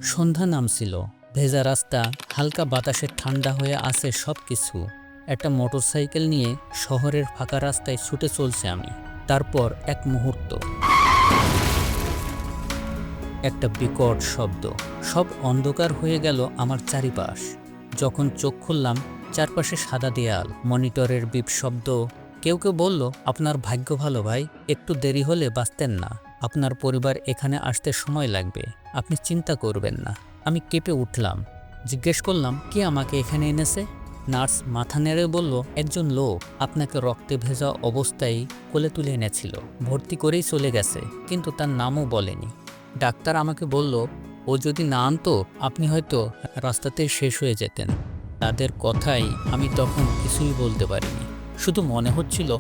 সন্ধ্যা নামছিল, ভেজা রাস্তা, হালকা বাতাসে ঠান্ডা হয়ে আছে সব কিছু। একটা মোটরসাইকেল নিয়ে শহরের ফাঁকা রাস্তায় ছুটে চলছে আমি। তারপর এক মুহূর্ত, একটা বিকট শব্দ, সব অন্ধকার হয়ে গেল আমার চারিপাশ। যখন চোখ খুললাম, চারপাশে সাদা দেয়াল, মনিটরের বিপ শব্দ। কেউ কেউ বলল, আপনার ভাগ্য ভালো ভাই, একটু দেরি হলে বাঁচতেন না, আপনার পরিবার এখানে আসতে সময় লাগবে, আপনি চিন্তা করবেন না। আমি কেঁপে উঠলাম, জিজ্ঞেস করলাম, কে আমাকে এখানে এনেছে? নার্স মাথা নেড়ে বলল, একজন লোক আপনাকে রক্তে ভেজা অবস্থায় কোলে তুলে এনেছিল, ভর্তি করেই চলে গেছে, কিন্তু তার নামও বলেনি। ডাক্তার আমাকে বলল, ও যদি না আনতো আপনি হয়তো রাস্তাতেই শেষ হয়ে যেতেন। তাদের কথাই আমি তখন কিছুই বলতে পারিনি। শুধু মনে হচ্ছিল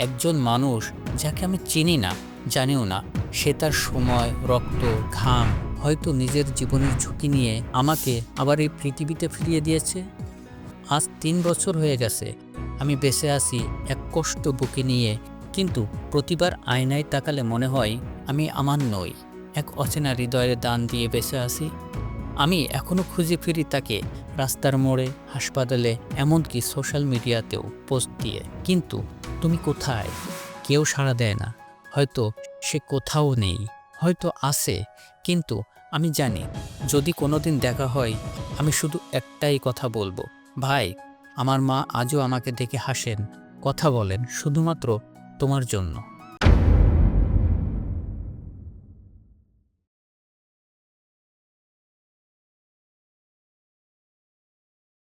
একজন মানুষ যাকে আমি চিনি না, জানিও না, সে তার সময়, রক্ত, ঘাম, হয়তো নিজের জীবনের ঝুঁকি নিয়ে আমাকে আবার এই পৃথিবীতে ফিরিয়ে দিয়েছে। আজ 3 বছর হয়ে গেছে আমি বেঁচে আছি এক কষ্ট বুকে নিয়ে, কিন্তু প্রতিবার আয়নায় তাকালে মনে হয় আমি আমার নই, এক অচেনা হৃদয়ের দান দিয়ে বেঁচে আছি। আমি এখনও খুঁজে ফিরি তাকে, রাস্তার মোড়ে, হাসপাতালে, এমনকি সোশ্যাল মিডিয়াতেও পোস্ট দিয়ে। কিন্তু তুমি কোথায়? কেউ সাড়া দেয় না। হয়তো সে কোথাও নেই, হয়তো আছে, কিন্তু আমি জানি যদি কোনোদিন দেখা হয় আমি শুধু একটাই কথা বলবো, ভাই, আমার মা আজও আমাকে দেখে হাসেন, কথা বলেন, শুধুমাত্র তোমার জন্য।